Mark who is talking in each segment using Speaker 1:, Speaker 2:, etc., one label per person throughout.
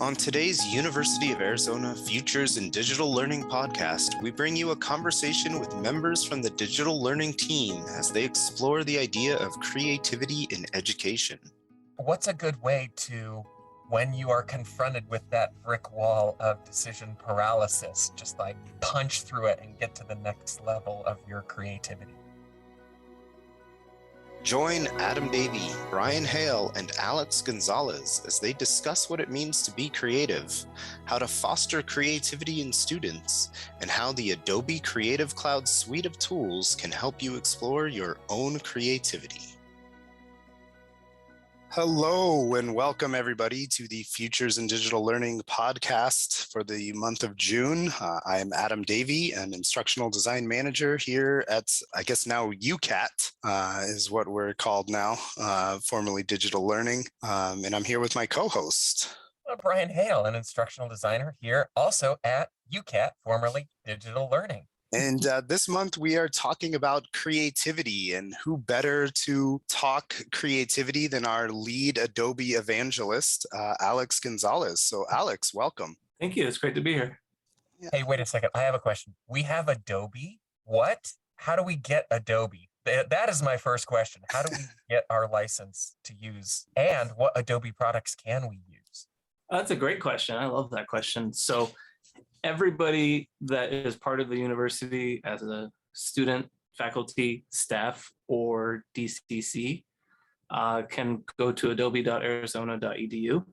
Speaker 1: On today's University of Arizona Futures in Digital Learning podcast, we bring you a conversation with members from the digital learning team as they explore the idea of creativity in education.
Speaker 2: What's a good way to, when you are confronted with that brick wall of decision paralysis, just like punch through it and get to the next level of your creativity?
Speaker 1: Join Adam Davi, Brian Hale, and Alex Gonzalez as they discuss what it means to be creative, how to foster creativity in students, and how the Adobe Creative Cloud suite of tools can help you explore your own creativity. Hello and welcome everybody to the Futures in Digital Learning podcast for the month of June. I am Adam Davi, an instructional design manager here at, I guess now UCAT is what we're called now, formerly Digital Learning. And I'm here with my co-host.
Speaker 2: Brian Hale, an instructional designer here also at UCAT, formerly Digital Learning.
Speaker 1: And this month we are talking about creativity, and who better to talk creativity than our lead Adobe evangelist, Alex Gonzalez. So Alex, welcome.
Speaker 3: Thank you. It's great to be here.
Speaker 2: Yeah. Hey, wait a second. I have a question. We have Adobe? What? How do we get Adobe? That is my first question. How do we get our license to use, and what Adobe products can we use?
Speaker 3: That's a great question. I love that question. So everybody that is part of the university as a student, faculty, staff, or DCC can go to adobe.arizona.edu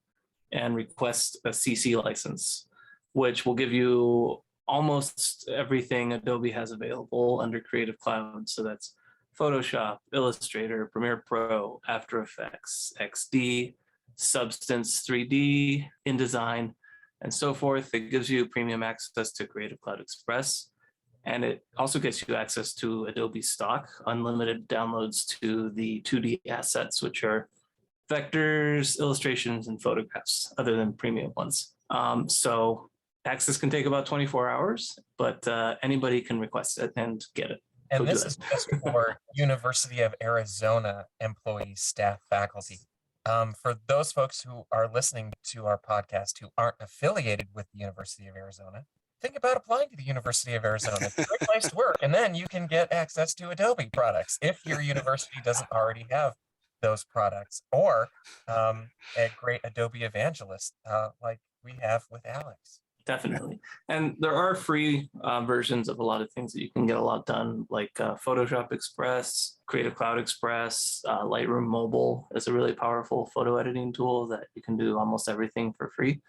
Speaker 3: and request a CC license, which will give you almost everything Adobe has available under Creative Cloud. So that's Photoshop, Illustrator, Premiere Pro, After Effects, XD, Substance 3D, InDesign, and so forth. It gives you premium access to Creative Cloud Express, and it also gets you access to Adobe Stock, unlimited downloads to the 2D assets, which are vectors, illustrations, and photographs, other than premium ones. So access can take about 24 hours, but anybody can request it and get it.
Speaker 2: And this is just for University of Arizona employees, staff, faculty. For those folks who are listening to our podcast who aren't affiliated with the University of Arizona, think about applying to the University of Arizona. It's a great place to work. And then you can get access to Adobe products if your university doesn't already have those products, or a great Adobe evangelist like we have with Alex.
Speaker 3: Definitely. And there are free versions of a lot of things that you can get a lot done, like Photoshop Express, Creative Cloud Express, Lightroom Mobile is a really powerful photo editing tool that you can do almost everything for free.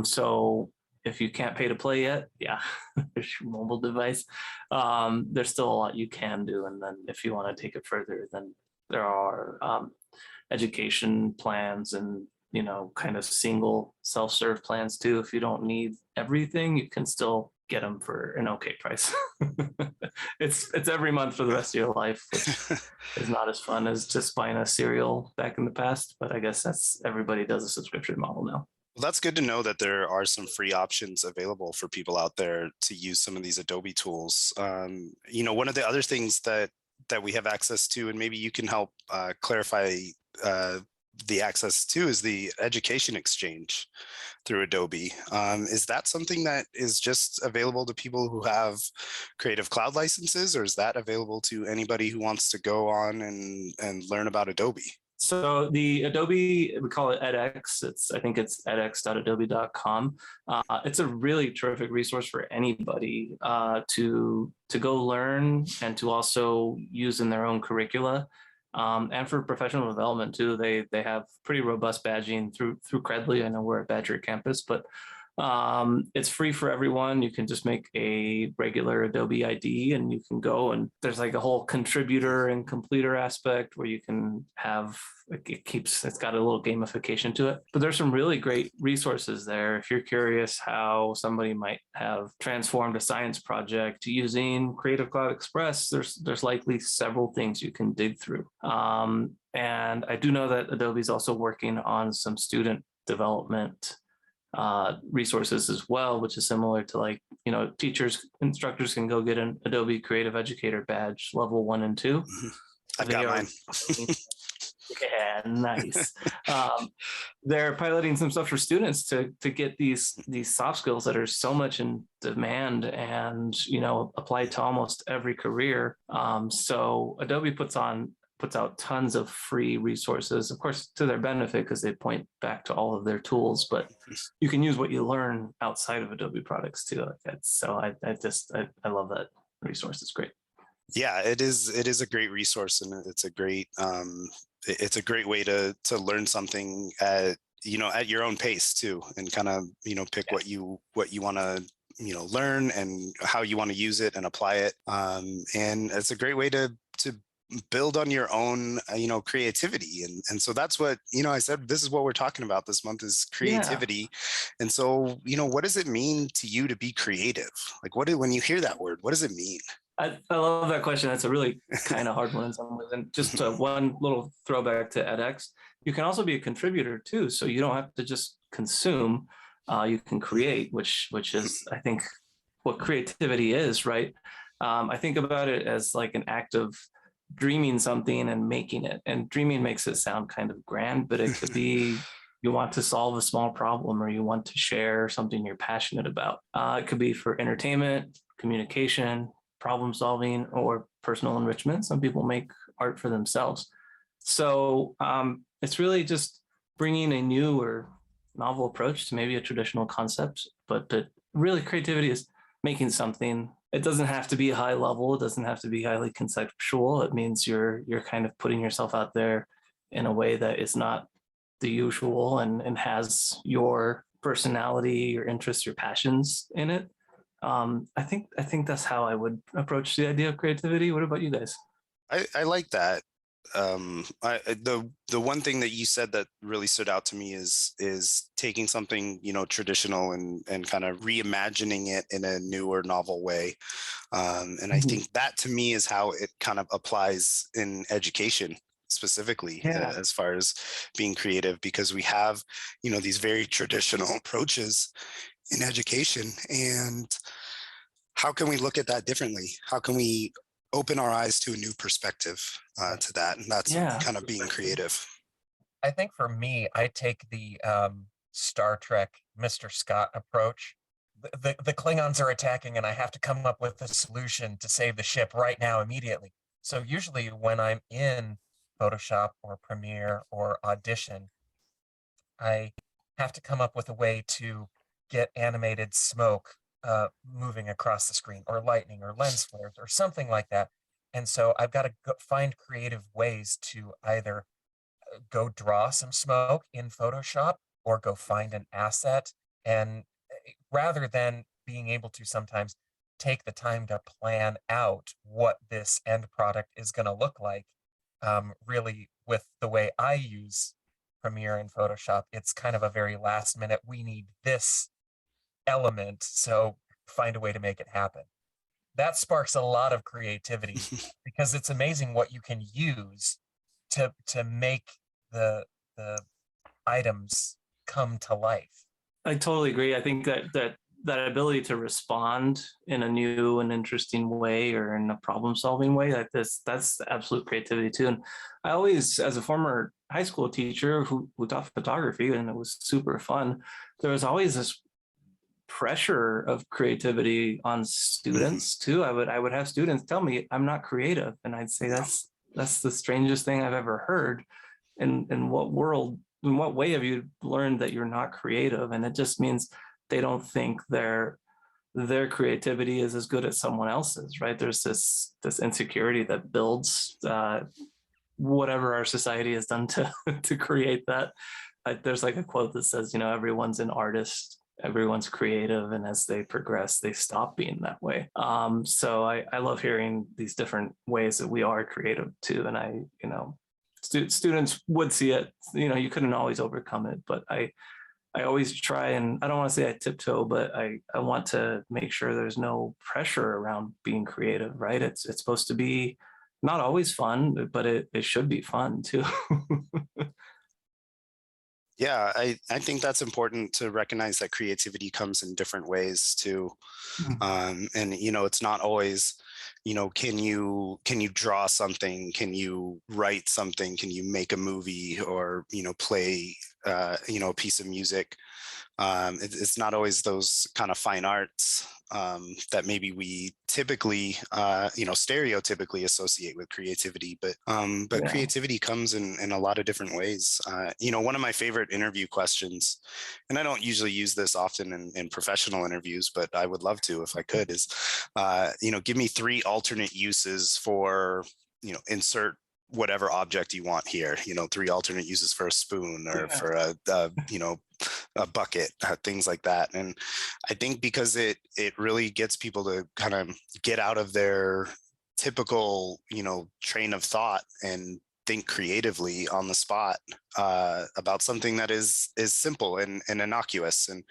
Speaker 3: So if you can't pay to play yet, there's your mobile device. There's still a lot you can do. And then if you want to take it further, then there are education plans and kind of single self-serve plans too. If you don't need everything, you can still get them for an okay price. It's every month for the rest of your life, which is not as fun as just buying a cereal back in the past. But I guess everybody does a subscription model now.
Speaker 1: Well, that's good to know that there are some free options available for people out there to use some of these Adobe tools. One of the other things that we have access to, and maybe you can help clarify the access to, is the education exchange through Adobe. Is that something that is just available to people who have Creative Cloud licenses, or is that available to anybody who wants to go on and learn about Adobe?
Speaker 3: So the Adobe, we call it edX. I think it's edX.adobe.com. It's a really terrific resource for anybody to go learn and to also use in their own curricula. And for professional development too, they have pretty robust badging through Credly. I know we're at Badger Campus, but it's free for everyone. You can just make a regular Adobe ID and you can go, and there's like a whole contributor and completer aspect where you can have, it's got a little gamification to it. But there's some really great resources there. If you're curious how somebody might have transformed a science project using Creative Cloud Express, there's likely several things you can dig through. And I do know that Adobe is also working on some student development resources as well, which is similar to instructors can go get an Adobe Creative Educator badge level 1 and 2.
Speaker 1: I've got mine.
Speaker 3: Yeah, nice. They're piloting some stuff for students to get these soft skills that are so much in demand and applied to almost every career. So Adobe puts out tons of free resources, of course, to their benefit because they point back to all of their tools. But you can use what you learn outside of Adobe products too. Like that. So I love that resource. It's great.
Speaker 1: Yeah, it is a great resource, and it's a great way to learn something at your own pace too, and kind of pick what you want to learn and how you want to use it and apply it. And it's a great way to build on your own creativity, and so that's what I said, this is what we're talking about this month, is creativity. Yeah. And so what does it mean to you to be creative? Like, when you hear that word, what does it mean?
Speaker 3: I love that question. That's a really kind of hard one in some ways. And just one little throwback to edX, you can also be a contributor too. So you don't have to just consume, you can create, which is, I think, what creativity is, right? I think about it as like an act of dreaming something and making it. And dreaming makes it sound kind of grand, but it could be you want to solve a small problem, or you want to share something you're passionate about. It could be for entertainment, communication, problem solving, or personal enrichment. Some people make art for themselves. So it's really just bringing a new or novel approach to maybe a traditional concept, but really creativity is making something. It doesn't have to be high level. It doesn't have to be highly conceptual. It means you're kind of putting yourself out there in a way that is not the usual and has your personality, your interests, your passions in it. I think that's how I would approach the idea of creativity. What about you guys?
Speaker 1: I like that. The one thing that you said that really stood out to me is taking something traditional and kind of reimagining it in a new or novel way. And I think that, to me, is how it kind of applies in education specifically, as far as being creative, because we have these very traditional approaches in education, and how can we look at that differently? How can we open our eyes to a new perspective to that? And that's kind of being creative.
Speaker 2: I think for me, I take the Star Trek Mr. Scott approach. The Klingons are attacking, and I have to come up with a solution to save the ship right now, immediately. So usually when I'm in Photoshop or Premiere or Audition, I have to come up with a way to get animated smoke moving across the screen, or lightning, or lens flares, or something like that. And so I've got to find creative ways to either go draw some smoke in Photoshop, or go find an asset. And rather than being able to sometimes take the time to plan out what this end product is going to look like, really, with the way I use Premiere and Photoshop, it's kind of a very last minute, we need this element, so find a way to make it happen. That sparks a lot of creativity, because it's amazing what you can use to make the items come to life.
Speaker 3: I totally agree. I think that ability to respond in a new and interesting way, or in a problem solving way like this, that's absolute creativity too. And I always, as a former high school teacher who taught photography, and it was super fun, there was always this pressure of creativity on students too. I would have students tell me I'm not creative, and I'd say that's the strangest thing I've ever heard. In what way have you learned that you're not creative? And it just means they don't think their creativity is as good as someone else's, right? There's this insecurity that builds whatever our society has done to create that. There's like a quote that says, everyone's an artist, everyone's creative, and as they progress, they stop being that way. So I love hearing these different ways that we are creative too. And students would see it, you couldn't always overcome it, but I always try, and I don't want to say I tiptoe, but I want to make sure there's no pressure around being creative, right? It's supposed to be not always fun, but it should be fun too.
Speaker 1: Yeah, I think that's important to recognize that creativity comes in different ways too. And it's not always, can you draw something? Can you write something? Can you make a movie or, play, a piece of music? It's not always those kind of fine arts that maybe we typically, stereotypically associate with creativity. But
Speaker 3: Yeah.
Speaker 1: creativity comes in a lot of different ways. One of my favorite interview questions, and I don't usually use this often in professional interviews, but I would love to if I could, is, give me 3 alternate uses for, insert whatever object you want here. 3 alternate uses for a spoon or
Speaker 3: Yeah.
Speaker 1: for a bucket, things like that. And I think because it really gets people to kind of get out of their typical, train of thought and think creatively on the spot about something that is simple and innocuous. And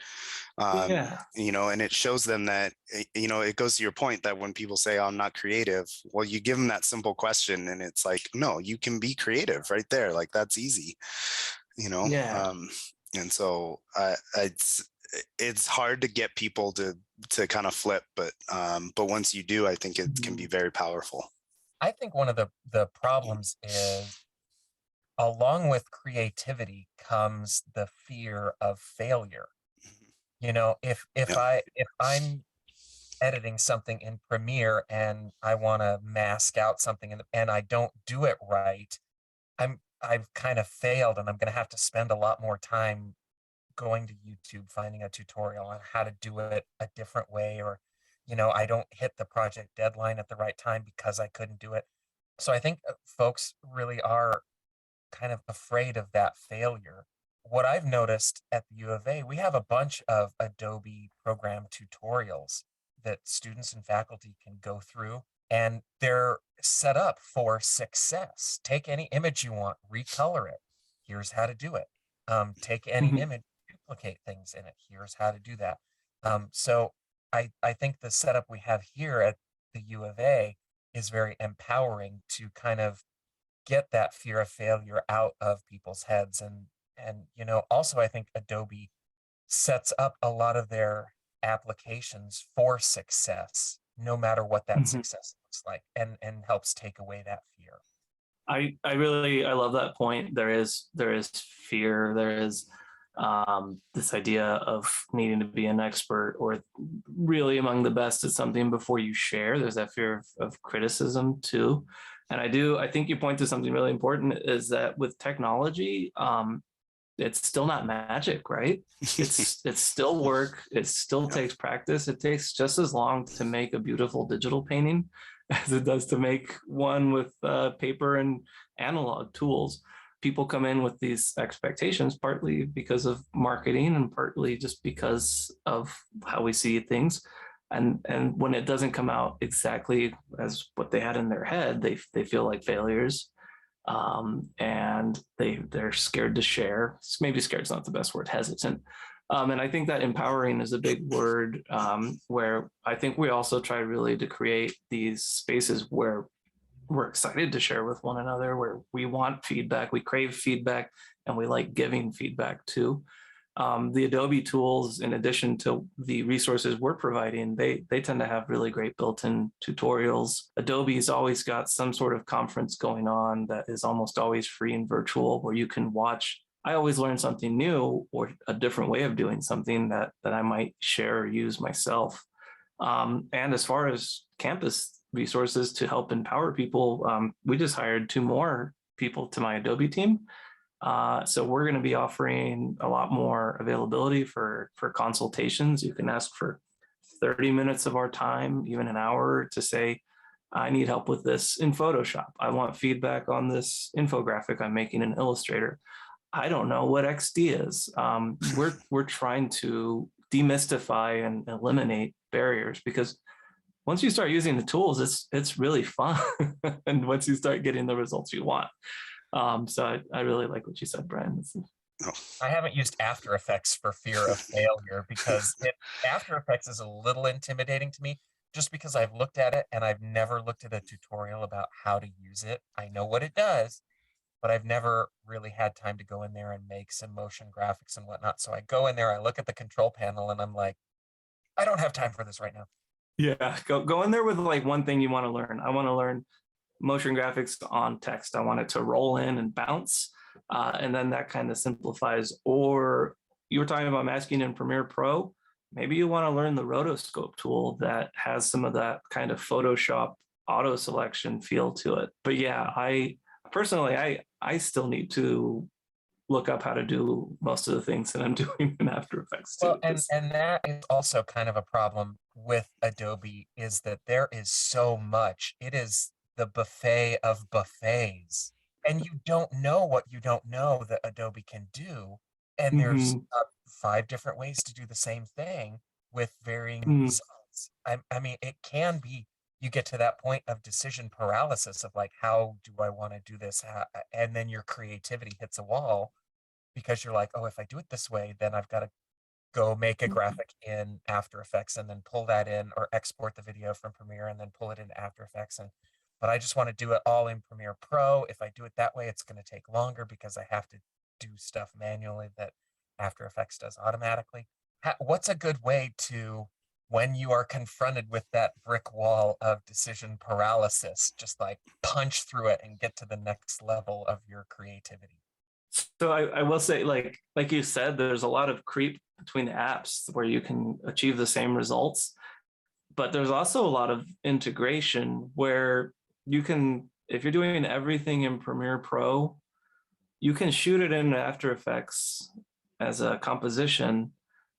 Speaker 3: Yeah.
Speaker 1: and it shows them that, it goes to your point that when people say, oh, I'm not creative, well, you give them that simple question and it's like, no, you can be creative right there. Like, that's easy, you know?
Speaker 3: Yeah.
Speaker 1: And so it's hard to get people to kind of flip, but once you do, I think it can be very powerful.
Speaker 2: I think one of the problems is, along with creativity comes the fear of failure. If
Speaker 1: Yeah.
Speaker 2: I'm editing something in Premiere and I want to mask out something and I don't do it right, I've kind of failed, and I'm going to have to spend a lot more time going to YouTube, finding a tutorial on how to do it a different way, or I don't hit the project deadline at the right time because I couldn't do it. So I think folks really are kind of afraid of that failure. What I've noticed at the U of A, we have a bunch of Adobe program tutorials that students and faculty can go through, and they're set up for success. Take any image you want, recolor it. Here's how to do it. Take any
Speaker 3: Mhm.
Speaker 2: image, duplicate things in it. Here's how to do that. So I think the setup we have here at the U of A is very empowering to kind of get that fear of failure out of people's heads. And also, I think Adobe sets up a lot of their applications for success, no matter what that
Speaker 3: Mhm.
Speaker 2: success looks like, and helps take away that fear.
Speaker 3: I love that point. There is fear. There is this idea of needing to be an expert or really among the best at something before you share. There's that fear of criticism too. And I think you point to something really important, is that with technology, it's still not magic, right? It's still work. It still
Speaker 1: Yeah.
Speaker 3: takes practice. It takes just as long to make a beautiful digital painting as it does to make one with paper and analog tools. People come in with these expectations, partly because of marketing and partly just because of how we see things. And when it doesn't come out exactly as what they had in their head, they feel like failures, and they're scared to share. Maybe scared is not the best word, hesitant. And I think that empowering is a big word, where I think we also try really to create these spaces where we're excited to share with one another, where we want feedback, we crave feedback, and we like giving feedback too. The Adobe tools, in addition to the resources we're providing, they tend to have really great built-in tutorials. Adobe's always got some sort of conference going on that is almost always free and virtual, where you can watch. I always learn something new or a different way of doing something that I might share or use myself. And as far as campus resources to help empower people, we just hired 2 more people to my Adobe team. So we're going to be offering a lot more availability for consultations. You can ask for 30 minutes of our time, even an hour, to say, I need help with this in Photoshop. I want feedback on this infographic I'm making in Illustrator. I don't know what XD is. We're trying to demystify and eliminate barriers, because once you start using the tools, it's really fun. And once you start getting the results you want. So I really like what you said, Brian.
Speaker 1: Oh,
Speaker 2: I haven't used After Effects for fear of failure, because After Effects is a little intimidating to me, just because I've looked at it and I've never looked at a tutorial about how to use it. I know what it does, but I've never really had time to go in there and make some motion graphics and whatnot. So I go in there, I look at the control panel, and I'm like, I don't have time for this right now.
Speaker 3: Yeah, go in there with like one thing you want to learn. I want to learn motion graphics on text. I want it to roll in and bounce. And then that kind of simplifies. Or you were talking about masking in Premiere Pro. Maybe you want to learn the rotoscope tool that has some of that kind of Photoshop auto selection feel to it. But yeah, I personally, I still need to look up how to do most of the things that I'm doing in After Effects too.
Speaker 2: Well, and that is also kind of a problem with Adobe, is that there is so much. It is the buffet of buffets, and you don't know what you don't know that Adobe can do. And there's
Speaker 3: Mhm.
Speaker 2: 5 different ways to do the same thing with varying
Speaker 3: Mm.
Speaker 2: results. I mean, it can be, you get to that point of decision paralysis of like, how do I want to do this? And then your creativity hits a wall because you're like, oh, if I do it this way, then I've got to go make a graphic in After Effects and then pull that in, or export the video from Premiere and then pull it into After Effects. But I just want to do it all in Premiere Pro. If I do it that way, it's going to take longer because I have to do stuff manually that After Effects does automatically. What's a good way to, when you are confronted with that brick wall of decision paralysis, just like punch through it and get to the next level of your creativity?
Speaker 3: So I will say, like you said, there's a lot of creep between the apps where you can achieve the same results, but there's also a lot of integration where you can, if you're doing everything in Premiere Pro, you can shoot it in After Effects as a composition,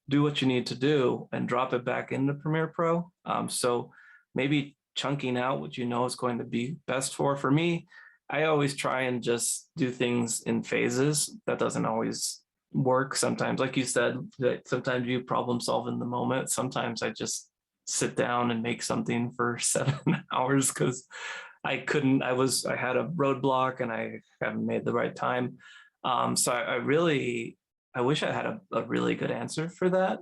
Speaker 3: do what you need to do, and drop it back into Premiere Pro. So maybe chunking out what you know is going to be best for me. I always try and just do things in phases. That doesn't always work. Sometimes, like you said, that sometimes you problem solve in the moment. Sometimes I just sit down and make something for 7 hours because I couldn't, I had a roadblock and I haven't made the right time. So I really, I wish I had a really good answer for that,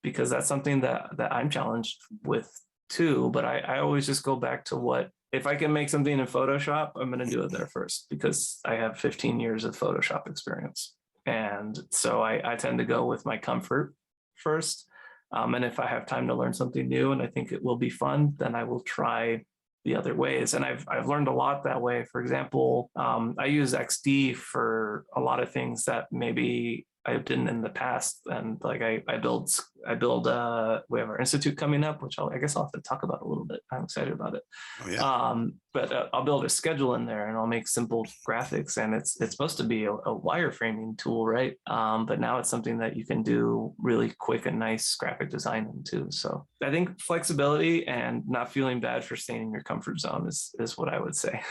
Speaker 3: because that's something that I'm challenged with too. But I always just go back to what, if I can make something in Photoshop, I'm going to do it there first because I have 15 years of Photoshop experience. And so I tend to go with my comfort first. And if I have time to learn something new and I think it will be fun, then I will try the other ways. And I've learned a lot that way. For example, I use XD for a lot of things that maybe I didn't in the past. And like I build we have our institute coming up, which I guess I'll have to talk about a little bit. I'm excited about it.
Speaker 1: Oh, yeah.
Speaker 3: But I'll build a schedule in there and I'll make simple graphics, and it's supposed to be a wireframing tool, right? But now it's something that you can do really quick and nice graphic design into. So I think flexibility and not feeling bad for staying in your comfort zone is what I would say.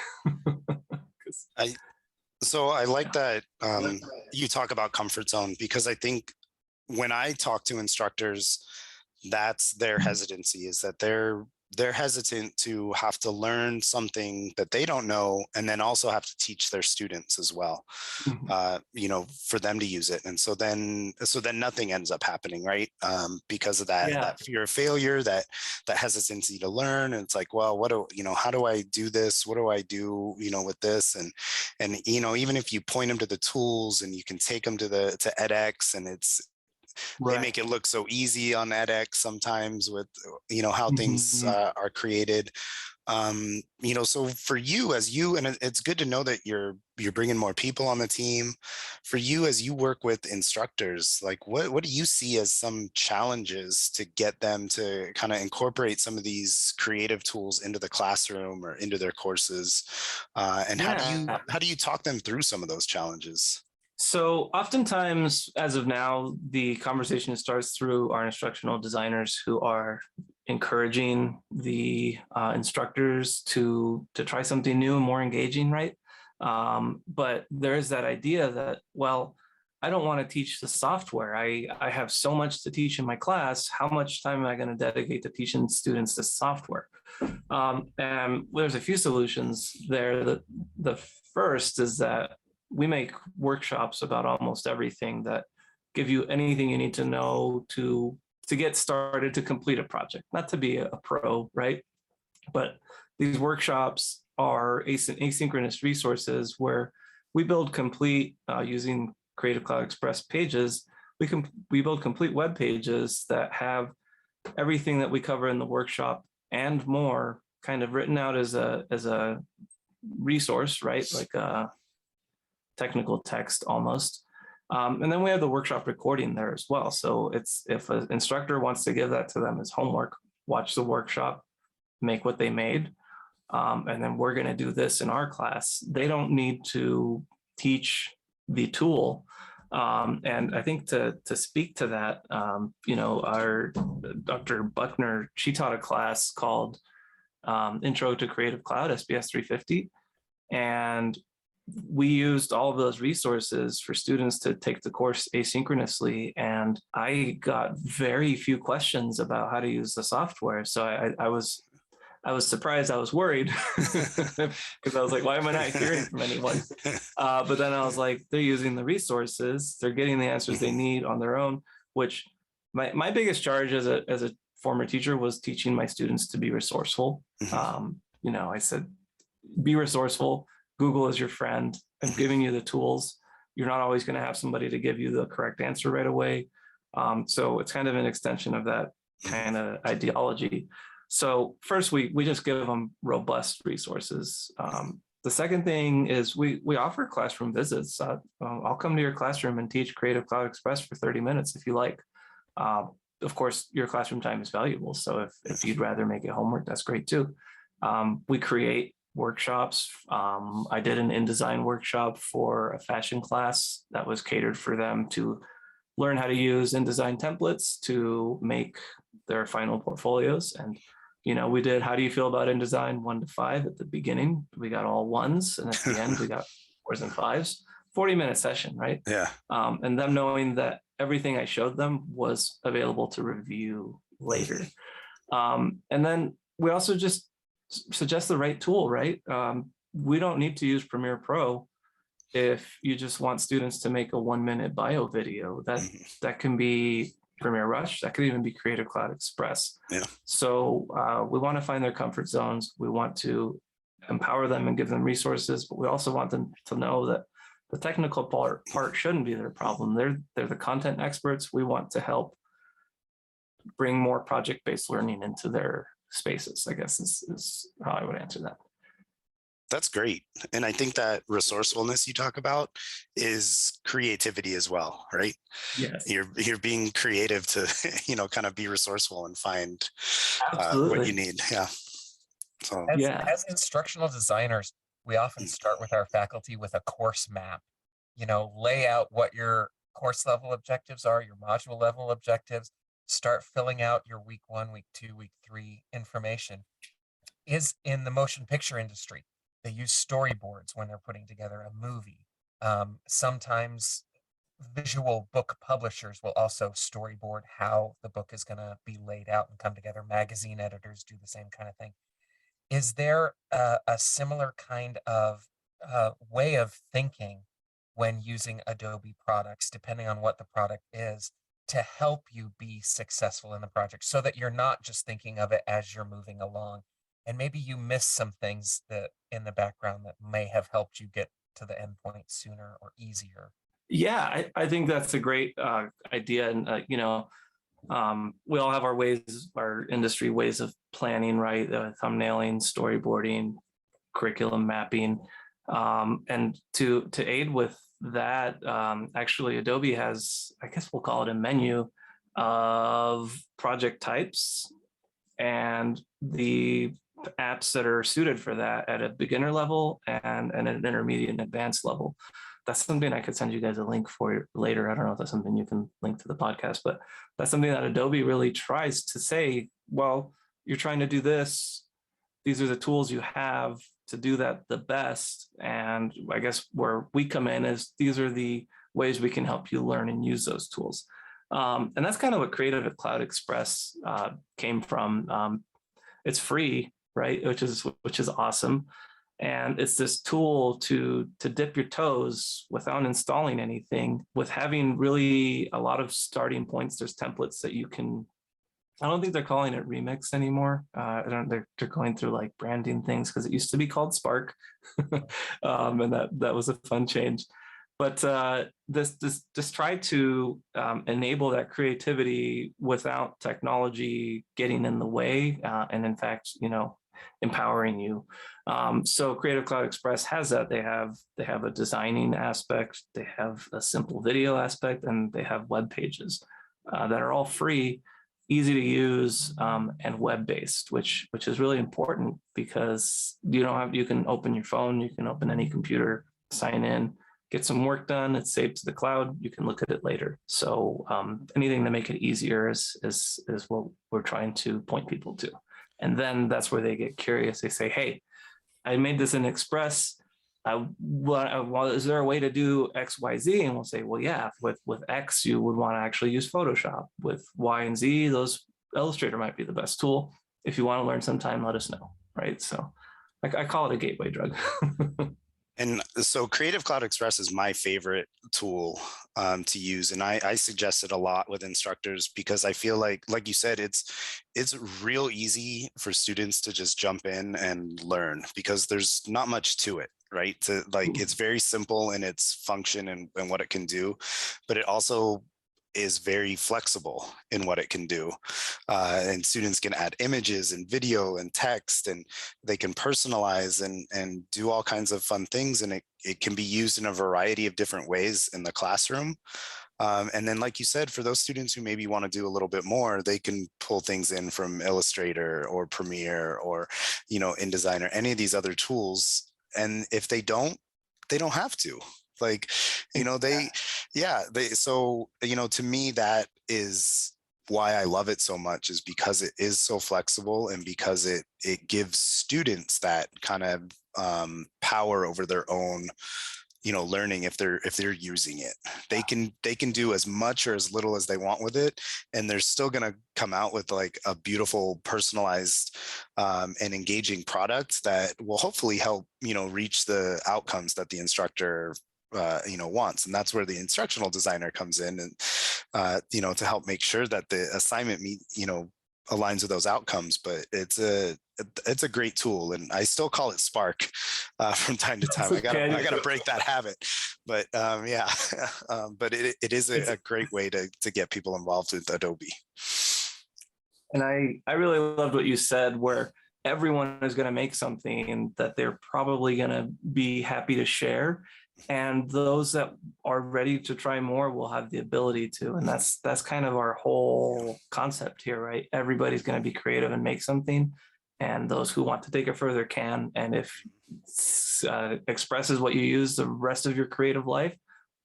Speaker 1: So I like that you talk about comfort zone, because I think when I talk to instructors, that's their hesitancy, is that they're hesitant to have to learn something that they don't know and then also have to teach their students as well, for them to use it. And so then nothing ends up happening, right? Because of that fear of failure, that hesitancy to learn. And it's like, well, how do I do this? What do I do, with this? And even if you point them to the tools and you can take them to edX, and they make it look so easy on edX sometimes with how things are created. So for you, and it's good to know that you're bringing more people on the team. For you, as you work with instructors, like what do you see as some challenges to get them to kind of incorporate some of these creative tools into the classroom or into their courses? And how do you talk them through some of those challenges?
Speaker 3: So oftentimes, as of now, the conversation starts through our instructional designers who are encouraging the instructors to try something new and more engaging, right? But there is that idea that, well, I don't want to teach the software. I have so much to teach in my class. How much time am I going to dedicate to teaching students the software? And there's a few solutions there. The first is that we make workshops about almost everything that give you anything you need to know to get started, to complete a project, not to be a pro, right? But these workshops are asynchronous resources where we build complete using Creative Cloud Express pages. We build complete web pages that have everything that we cover in the workshop and more kind of written out as a resource, right? Like a technical text almost. And then we have the workshop recording there as well. So it's, if an instructor wants to give that to them as homework, watch the workshop, make what they made, and then we're going to do this in our class. They don't need to teach the tool. And I think to speak to that, our Dr. Buckner, she taught a class called Intro to Creative Cloud, SBS 350. And we used all of those resources for students to take the course asynchronously. And I got very few questions about how to use the software. So I was surprised. I was worried because I was like, why am I not hearing from anyone? But then I was like, they're using the resources. They're getting the answers they need on their own, which my biggest charge as a former teacher was teaching my students to be resourceful. I said, be resourceful. Google is your friend. I'm giving you the tools. You're not always going to have somebody to give you the correct answer right away. So it's kind of an extension of that kind of ideology. So first, we just give them robust resources. The second thing is we offer classroom visits. I'll come to your classroom and teach Creative Cloud Express for 30 minutes if you like. Of course, your classroom time is valuable. So if you'd rather make it homework, that's great too. We create workshops. I did an InDesign workshop for a fashion class that was catered for them to learn how to use InDesign templates to make their final portfolios. And we did, how do you feel about InDesign 1 to 5 at the beginning? We got all 1s, and at the end, we got 4s and 5s. 40-minute session, right?
Speaker 1: Yeah.
Speaker 3: And them knowing that everything I showed them was available to review later. And then we also just suggest the right tool, right? We don't need to use Premiere Pro if you just want students to make a 1-minute bio video. That can be Premiere Rush, that could even be Creative Cloud Express.
Speaker 1: Yeah.
Speaker 3: So we want to find their comfort zones. We want to empower them and give them resources, but we also want them to know that the technical part shouldn't be their problem. They're the content experts. We want to help bring more project-based learning into their spaces, I guess is how I would answer that.
Speaker 1: That's great. And I think that resourcefulness you talk about is creativity as well, right?
Speaker 3: Yes.
Speaker 1: You're being creative to, kind of be resourceful and find what you need. Yeah. So
Speaker 2: as instructional designers, we often start with our faculty with a course map, lay out what your course level objectives are, your module level objectives, start filling out your week 1, week 2, week 3 information. Is in the motion picture industry, they use storyboards when they're putting together a movie. Sometimes visual book publishers will also storyboard how the book is going to be laid out and come together. Magazine editors do the same kind of thing. Is there a similar kind of way of thinking when using Adobe products, depending on what the product is, to help you be successful in the project, so that you're not just thinking of it as you're moving along, and maybe you miss some things that in the background that may have helped you get to the endpoint sooner or easier?
Speaker 3: Yeah, I think that's a great idea. And, we all have our industry ways of planning, right? Thumbnailing, storyboarding, curriculum mapping. And to aid with that, actually Adobe has, I guess we'll call it a menu of project types and the apps that are suited for that at a beginner level and at an intermediate and advanced level. That's something I could send you guys a link for later. I don't know if that's something you can link to the podcast, but that's something that Adobe really tries to say, well, you're trying to do this. These are the tools you have to do that the best. And I guess where we come in is these are the ways we can help you learn and use those tools. And that's kind of what Creative Cloud Express came from. It's free, right? Which is awesome. And it's this tool to dip your toes without installing anything, with having really a lot of starting points. There's templates that you can I don't think they're calling it Remix anymore. I don't. They're going through like branding things because it used to be called Spark, and that was a fun change. But this try to enable that creativity without technology getting in the way, and in fact, empowering you. So Creative Cloud Express has that. They have a designing aspect, they have a simple video aspect, and they have web pages that are all free, easy to use, and web-based, which is really important because you can open your phone, you can open any computer, sign in, get some work done, it's saved to the cloud, you can look at it later. So anything to make it easier is what we're trying to point people to. And then that's where they get curious. They say, hey, I made this in Express. Is there a way to do X, Y, Z? And we'll say, well, yeah, with X, you would want to actually use Photoshop. With Y and Z, those Illustrator might be the best tool. If you want to learn sometime, let us know, right? So I call it a gateway drug.
Speaker 1: And so Creative Cloud Express is my favorite tool to use. And I suggest it a lot with instructors because I feel like you said, it's real easy for students to just jump in and learn because there's not much to it, right? It's very simple in its function and what it can do, but it also is very flexible in what it can do. And students can add images and video and text, and they can personalize and do all kinds of fun things. And it can be used in a variety of different ways in the classroom. And then, like you said, for those students who maybe want to do a little bit more, they can pull things in from Illustrator or Premiere or, InDesign or any of these other tools. And if they don't have to. To me, that is why I love it so much, is because it is so flexible and because it gives students that kind of power over their own, learning. If they're using it, they can do as much or as little as they want with it, and they're still going to come out with like a beautiful, personalized and engaging product that will hopefully help reach the outcomes that the instructor wants. And that's where the instructional designer comes in and to help make sure that the assignment aligns with those outcomes. But it's a great tool, and I still call it Spark from time to time. I gotta break that habit, but but it is a great way to get people involved with Adobe.
Speaker 3: And I really loved what you said, where everyone is going to make something that they're probably going to be happy to share. And those that are ready to try more will have the ability to. And that's kind of our whole concept here, right? Everybody's going to be creative and make something. And those who want to take it further can. And if Express is what you use the rest of your creative life,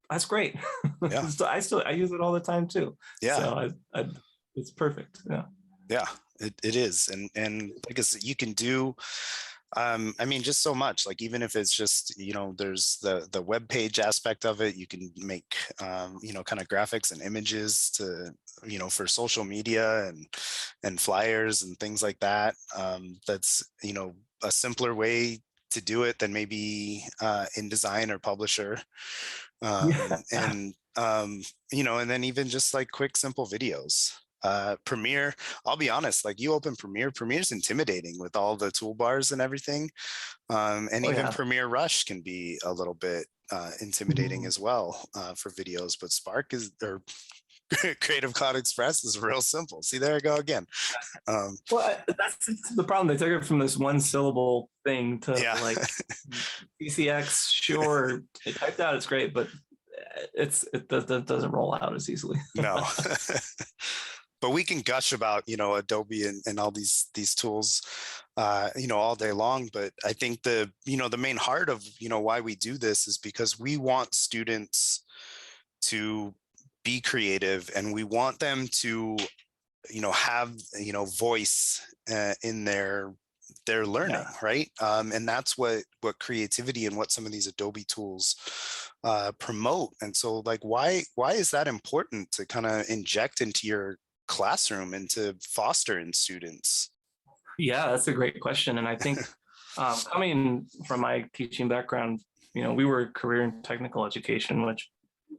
Speaker 3: that's great.
Speaker 1: Yeah.
Speaker 3: So I use it all the time too.
Speaker 1: Yeah.
Speaker 3: So it's perfect. Yeah.
Speaker 1: Yeah, it is. And like I said, you can do, just so much. Like, even if it's just, there's the web page aspect of it, you can make, kind of graphics and images to, for social media and flyers and things like that. That's, a simpler way to do it than maybe InDesign or Publisher. And then even just like quick, simple videos. Premiere, I'll be honest, like, you open Premiere's intimidating with all the toolbars and everything. Even Premiere Rush can be a little bit intimidating as well for videos, but Creative Cloud Express is real simple. See, there I go again.
Speaker 3: That's the problem. They took it from this one syllable thing to like PCX. Sure, it typed out, it's great, but it doesn't roll out as easily.
Speaker 1: No. But we can gush about, Adobe and all these tools, all day long. But I think the main heart of, why we do this is because we want students to be creative, and we want them to, have, voice in their learning, right? And that's what creativity and what some of these Adobe tools promote. And so, like, why is that important to kind of inject into your classroom and to foster in students?
Speaker 3: Yeah, that's a great question. And I think coming from my teaching background, we were career and technical education, which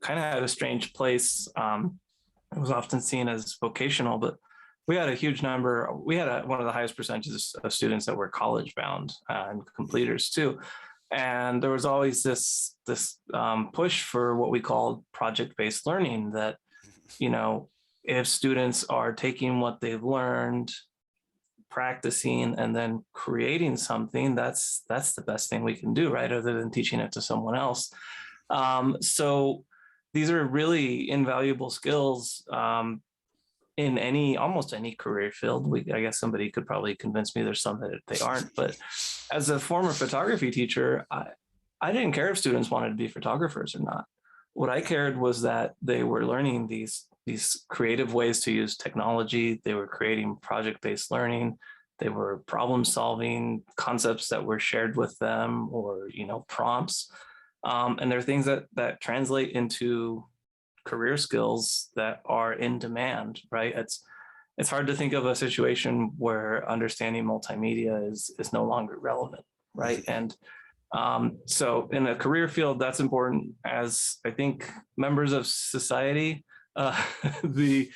Speaker 3: kind of had a strange place. It was often seen as vocational, but we had a huge number. We had one of the highest percentages of students that were college bound and completers too. And there was always this push for what we called project-based learning, that, you know, if students are taking what they've learned, practicing, and then creating something, that's the best thing we can do, right? Other than teaching it to someone else. So these are really invaluable skills in almost any career field. I guess somebody could probably convince me there's some that they aren't, but as a former photography teacher, I didn't care if students wanted to be photographers or not. What I cared was that they were learning these creative ways to use technology. They were creating project-based learning. They were problem solving concepts that were shared with them, or, you know, prompts. And there are things that translate into career skills that are in demand, right? It's hard to think of a situation where understanding multimedia is no longer relevant, right? And so in a career field, that's important. As I think members of society, the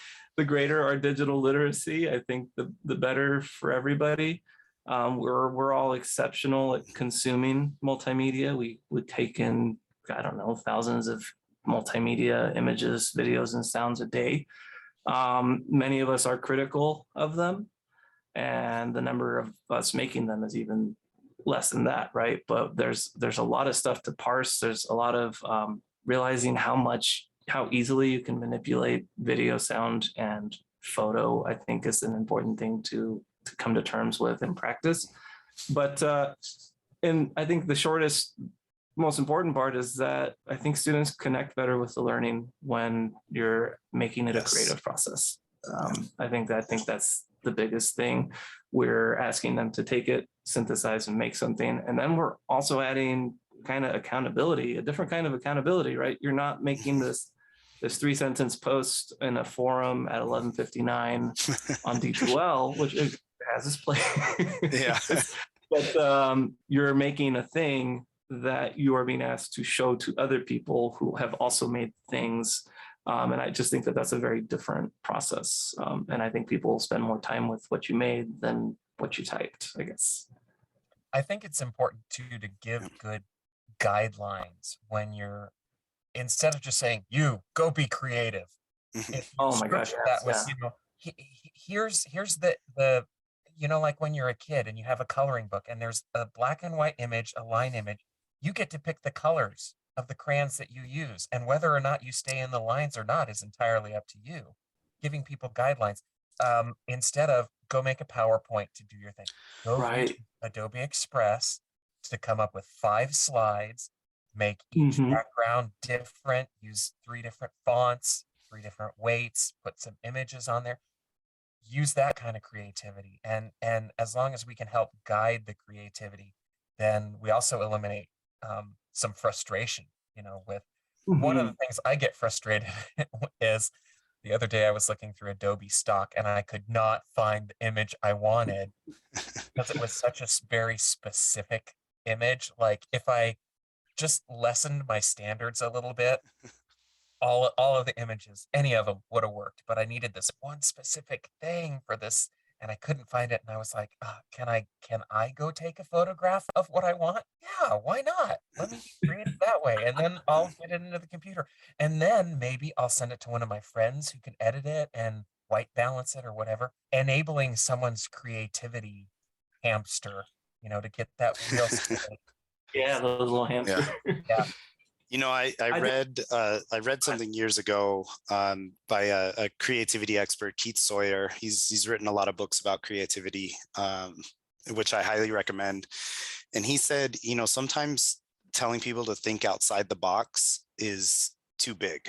Speaker 3: greater our digital literacy, I think the better for everybody. We're all exceptional at consuming multimedia. We would take in, I don't know, thousands of multimedia images, videos, and sounds a day. Many of us are critical of them, and the number of us making them is even less than that, right? But there's a lot of stuff to parse. There's a lot of realizing how easily you can manipulate video, sound, and photo, I think, is an important thing to come to terms with in practice. But and I think the most important part is that I think students connect better with the learning when you're making it a creative process. I think that's the biggest thing. We're asking them to take it, synthesize, and make something. And then we're also adding kind of accountability, a different kind of accountability, right? You're not making this 3-sentence post in a forum at 11:59 on D2L, which has its place.
Speaker 1: Yeah.
Speaker 3: But you're making a thing that you are being asked to show to other people who have also made things. And I just think that that's a very different process. And I think people spend more time with what you made than what you typed, I guess.
Speaker 2: I think it's important too to give good guidelines when you're, instead of just saying, you go be creative.
Speaker 3: Oh my gosh,
Speaker 2: That
Speaker 3: yes,
Speaker 2: was,
Speaker 3: yeah.
Speaker 2: you know, here's the, you know, like when you're a kid and you have a coloring book and there's a black and white image, a line image, you get to pick the colors of the crayons that you use, and whether or not you stay in the lines or not is entirely up to you. Giving people guidelines, instead of go make a PowerPoint to do your thing, go
Speaker 3: Right.
Speaker 2: use Adobe Express to come up with 5 slides, make each background different, use 3 different fonts, 3 different weights, put some images on there. Use that kind of creativity, and as long as we can help guide the creativity, then we also eliminate some frustration, you know, with one of the things I get frustrated is the other day I was looking through Adobe stock and I could not find the image I wanted because it was such a very specific image. Like if I just lessened my standards a little bit, all of the images, any of them would have worked, but I needed this one specific thing for this and I couldn't find it. And I was like, can I go take a photograph of what I want? Yeah, why not? Let me be creative that way. And then I'll get it into the computer. And then maybe I'll send it to one of my friends who can edit it and white balance it or whatever, enabling someone's creativity hamster, you know, to get that wheel spinning.
Speaker 3: Yeah, those little hamsters.
Speaker 2: Yeah.
Speaker 1: You know, I read something years ago by a creativity expert, Keith Sawyer. He's written a lot of books about creativity, which I highly recommend. And he said, you know, sometimes telling people to think outside the box is too big.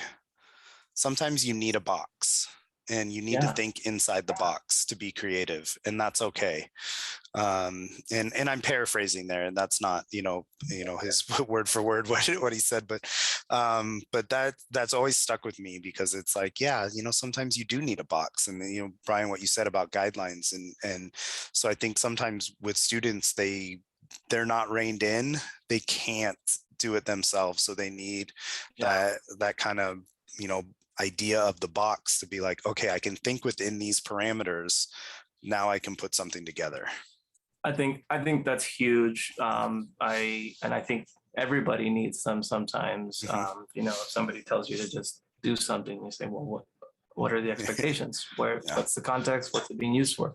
Speaker 1: Sometimes you need a box and you need to think inside the box to be creative, and that's okay. And I'm paraphrasing there, and that's not, you know, his word for word what he said, but that's always stuck with me because it's like, yeah, you know, sometimes you do need a box. And then, you know, Brian, what you said about guidelines, and so I think sometimes with students, they're not reined in, they can't do it themselves, so they need that kind of, you know, idea of the box to be like, okay, I can think within these parameters. Now I can put something together.
Speaker 3: I think that's huge. I think everybody needs them sometimes. You know, if somebody tells you to just do something, you say, well, what are the expectations? What's the context? What's it being used for?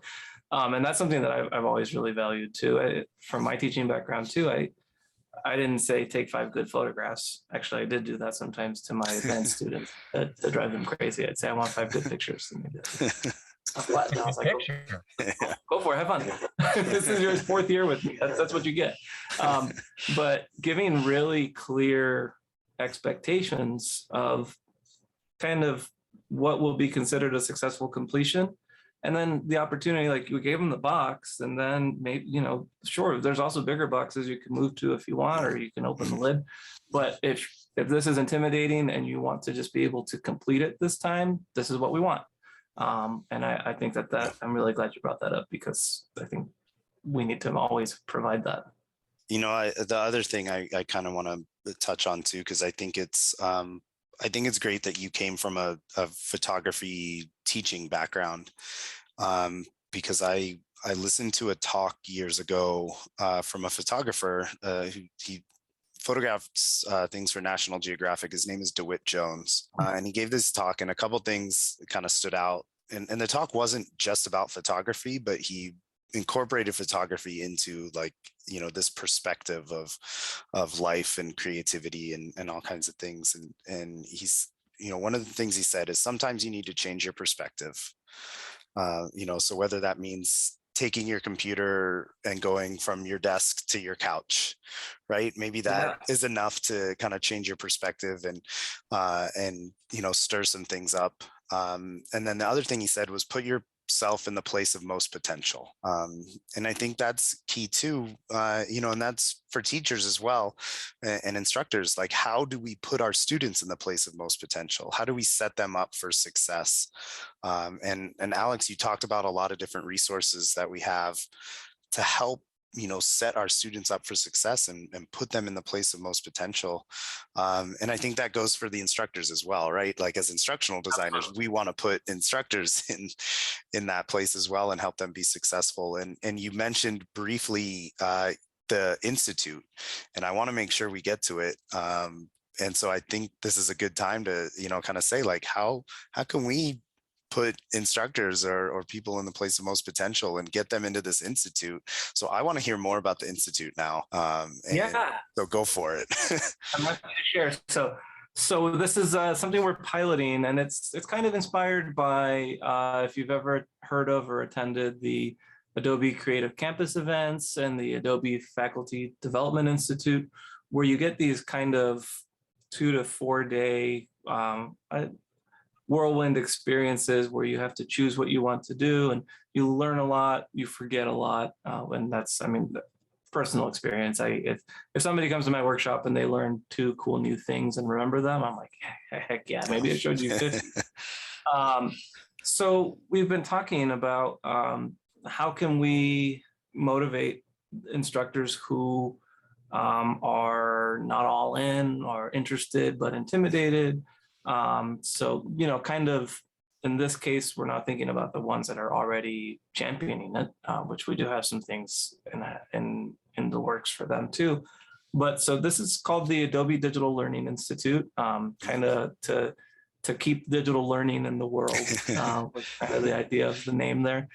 Speaker 3: And that's something that I've always really valued too. From my teaching background too, I didn't say take 5 good photographs. Actually, I did do that sometimes to my advanced students to drive them crazy. I'd say I want 5 good pictures. And I was like, go for it, have fun. This is your 4th year with me. That's what you get. But giving really clear expectations of kind of what will be considered a successful completion. And then the opportunity, like you gave them the box, and then maybe, you know, sure, there's also bigger boxes you can move to if you want, or you can open the lid. But if this is intimidating and you want to just be able to complete it this time, this is what we want. And I think that I'm really glad you brought that up, because I think we need to always provide that.
Speaker 1: You know, the other thing I kind of want to touch on too, because I think it's great that you came from a photography teaching background, because I listened to a talk years ago from a photographer who he photographs things for National Geographic. His name is DeWitt Jones, and he gave this talk, and a couple things kind of stood out. And the talk wasn't just about photography, but he incorporated photography into, like, you know, this perspective of life and creativity and all kinds of things. And he's, you know, one of the things he said is sometimes you need to change your perspective. You know, so whether that means taking your computer and going from your desk to your couch, right? Maybe that is enough to kind of change your perspective and you know, stir some things up. And then the other thing he said was put yourself in the place of most potential. And I think that's key too, you know, and that's for teachers as well, and instructors. Like, how do we put our students in the place of most potential? How do we set them up for success? And Alex, you talked about a lot of different resources that we have to help, you know, set our students up for success and put them in the place of most potential. And I think that goes for the instructors as well, right? Like, as instructional designers, we want to put instructors in that place as well and help them be successful. And you mentioned briefly the Institute, and I want to make sure we get to it. And so I think this is a good time to, you know, kind of say, like, how can we put instructors or people in the place of most potential and get them into this institute? So I want to hear more about the institute now. So go for it.
Speaker 3: I'm happy to share. So this is something we're piloting, and it's kind of inspired by if you've ever heard of or attended the Adobe Creative Campus events and the Adobe Faculty Development Institute, where you get these kind of 2 to 4 day whirlwind experiences where you have to choose what you want to do, and you learn a lot, you forget a lot. And that's, I mean, personal experience. If somebody comes to my workshop and they learn 2 cool new things and remember them, I'm like, heck yeah, maybe I showed you 50. So we've been talking about how can we motivate instructors who are not all in or interested but intimidated. So, you know, kind of in this case, we're not thinking about the ones that are already championing it, which we do have some things in the works for them too. But so this is called the Adobe Digital Learning Institute, kind of to keep digital learning in the world, was kind of the idea of the name there.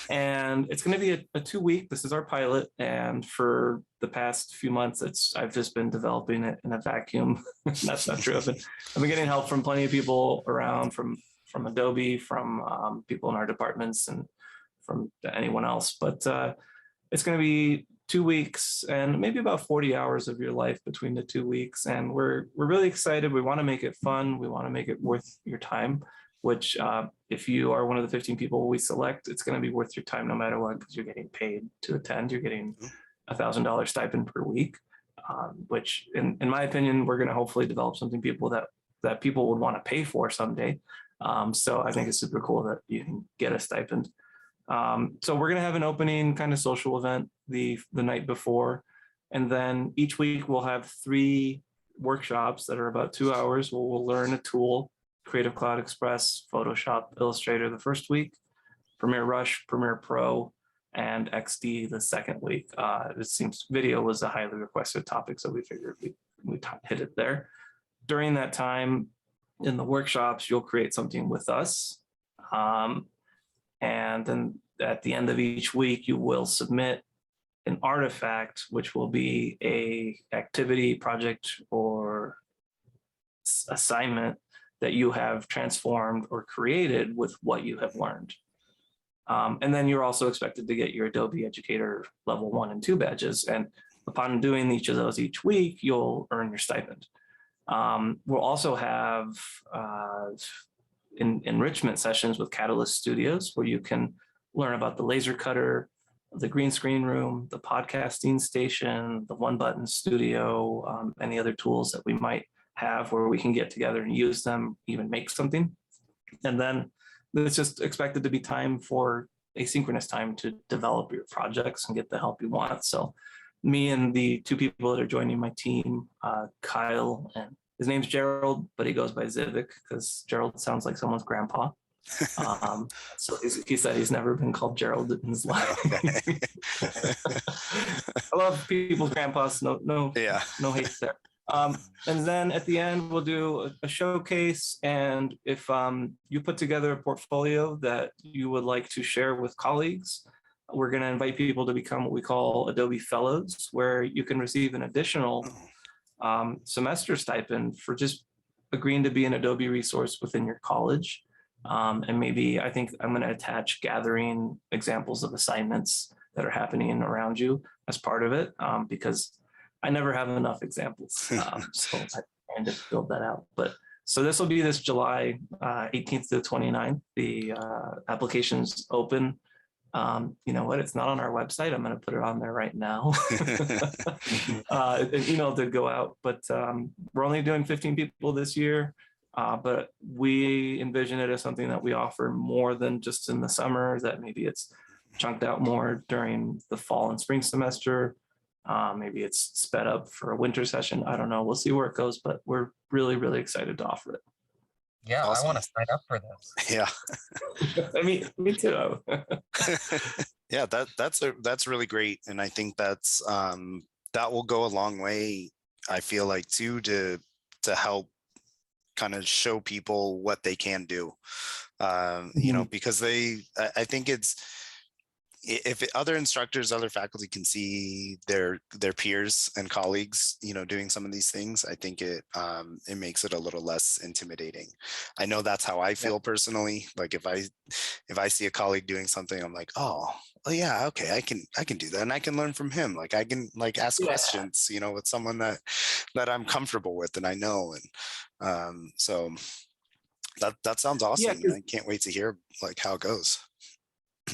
Speaker 3: And it's going to be a 2-week. This is our pilot, and for the past few months, I've just been developing it in a vacuum. That's not true. I've been getting help from plenty of people around, from Adobe, from people in our departments, and from anyone else. But it's going to be 2 weeks and maybe about 40 hours of your life between the 2 weeks, and we're really excited. We want to make it fun. We want to make it worth your time, which if you are one of the 15 people we select, it's going to be worth your time no matter what, because you're getting paid to attend. You're getting $1,000 stipend per week, which in my opinion, we're going to hopefully develop something that people would want to pay for someday. So I think it's super cool that you can get a stipend. So we're going to have an opening kind of social event the night before. And then each week we'll have 3 workshops that are about 2 hours where we'll learn a tool Creative Cloud Express, Photoshop, Illustrator the first week, Premiere Rush, Premiere Pro, and XD the second week. It seems video was a highly requested topic, so we figured we hit it there. During that time in the workshops, you'll create something with us. And then at the end of each week, you will submit an artifact, which will be a activity, project, or assignment that you have transformed or created with what you have learned. And then you're also expected to get your Adobe Educator level 1 and 2 badges. And upon doing each of those each week, you'll earn your stipend. We'll also have enrichment sessions with Catalyst Studios, where you can learn about the laser cutter, the green screen room, the podcasting station, the one button studio, any other tools that we might have where we can get together and use them, even make something. And then it's just expected to be time for asynchronous time to develop your projects and get the help you want. So me and the two people that are joining my team, Kyle, and his name's Gerald, but he goes by Zivik because Gerald sounds like someone's grandpa. So he said he's never been called Gerald in his life. I love people's grandpas. No hate there. And then at the end, we'll do a showcase. And if you put together a portfolio that you would like to share with colleagues, we're going to invite people to become what we call Adobe Fellows, where you can receive an additional semester stipend for just agreeing to be an Adobe resource within your college. And maybe I think I'm going to attach gathering examples of assignments that are happening around you as part of it, because I never have enough examples. So I'm trying to build that out. But so this will be this July 18th to 29th. The application's open. You know what? It's not on our website. I'm going to put it on there right now. An email did go out, but we're only doing 15 people this year. But we envision it as something that we offer more than just in the summer, that maybe it's chunked out more during the fall and spring semester. Maybe it's sped up for a winter session. I don't know. We'll see where it goes, but we're really, really excited to offer it.
Speaker 2: Yeah,
Speaker 1: Awesome.
Speaker 2: I want to sign up for this.
Speaker 1: Yeah.
Speaker 3: I mean, me too.
Speaker 1: Yeah, that's really great. And I think that's that will go a long way, I feel like, too, to help kind of show people what they can do. You know, because I think it's, if other instructors, other faculty can see their peers and colleagues, you know, doing some of these things, I think it makes it a little less intimidating. I know that's how I feel personally. Like if I see a colleague doing something, I'm like, oh yeah, okay, I can do that, and I can learn from him. Like I can ask questions, you know, with someone that I'm comfortable with and I know, and so that sounds awesome. I can't wait to hear like how it goes.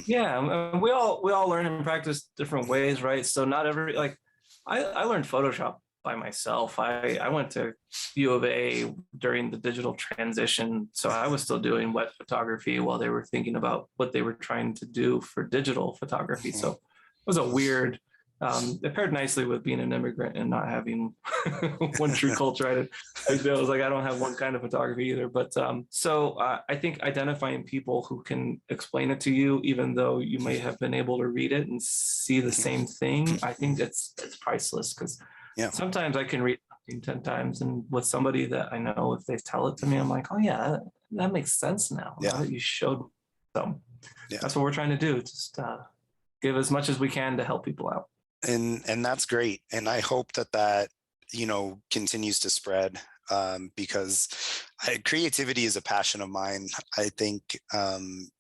Speaker 3: Yeah, we all learn and practice different ways, right? So not every, like, I learned Photoshop by myself. I went to U of A during the digital transition, so I was still doing wet photography while they were thinking about what they were trying to do for digital photography. So it was a weird, it paired nicely with being an immigrant and not having one true culture. I was like, I don't have one kind of photography either. But so I think identifying people who can explain it to you, even though you may have been able to read it and see the same thing, I think it's priceless, because sometimes I can read something 10 times, and with somebody that I know, if they tell it to me, I'm like, oh yeah, that makes sense now. Now that you showed. So that's what we're trying to do. Just give as much as we can to help people out.
Speaker 1: And that's great. And I hope that you know, continues to spread, because creativity is a passion of mine. I think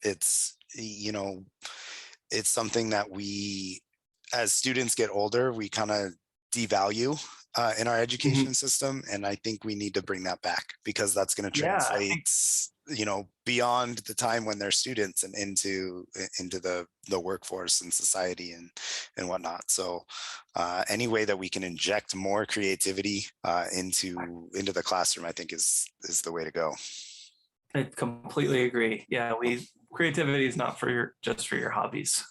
Speaker 1: it's, you know, it's something that we, as students get older, we kind of devalue in our education system. And I think we need to bring that back, because that's going to translate, you know, beyond the time when they're students and into the workforce and society and whatnot. So any way that we can inject more creativity into the classroom, I think is the way to go.
Speaker 3: I completely agree. Yeah, creativity is not just for your hobbies.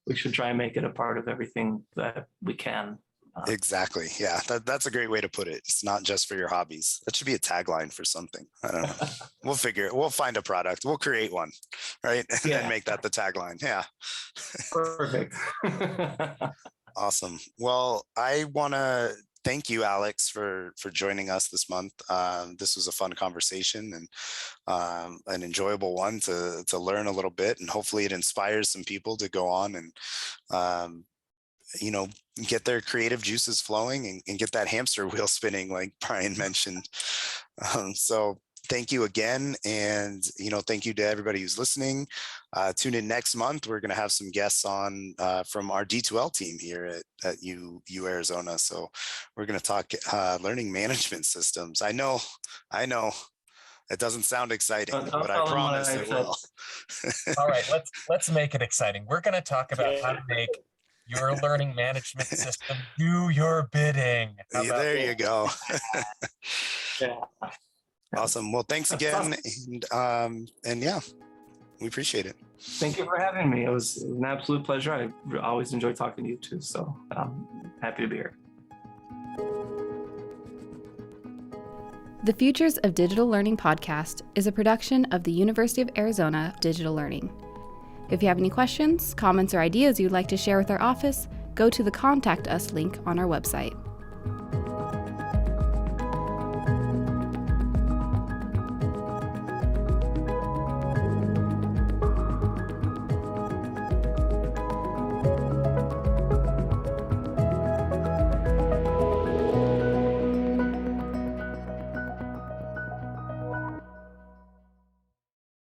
Speaker 3: We should try and make it a part of everything that we can.
Speaker 1: Exactly. Yeah, that's a great way to put it. It's not just for your hobbies. That should be a tagline for something. I don't know. We'll find a product. We'll create one, right? And then make that the tagline. Yeah.
Speaker 3: Perfect.
Speaker 1: Awesome. Well, I want to thank you, Alex, for joining us this month. This was a fun conversation and an enjoyable one to learn a little bit, and hopefully it inspires some people to go on and get their creative juices flowing and get that hamster wheel spinning, like Brian mentioned. So thank you again. And, thank you to everybody who's listening. Tune in next month. We're going to have some guests on from our D2L team here at U Arizona. So we're going to talk learning management systems. I know it doesn't sound exciting, but I promise it will.
Speaker 2: All right, let's make it exciting. We're going to talk about how to make your learning management system do your bidding.
Speaker 1: There you go.
Speaker 3: Yeah.
Speaker 1: Awesome. Well, thanks again. Awesome. And yeah, we appreciate it.
Speaker 3: Thank you for having me. It was an absolute pleasure. I always enjoy talking to you too. So I'm happy to be here.
Speaker 4: The Futures of Digital Learning podcast is a production of the University of Arizona Digital Learning. If you have any questions, comments, or ideas you'd like to share with our office, go to the Contact Us link on our website.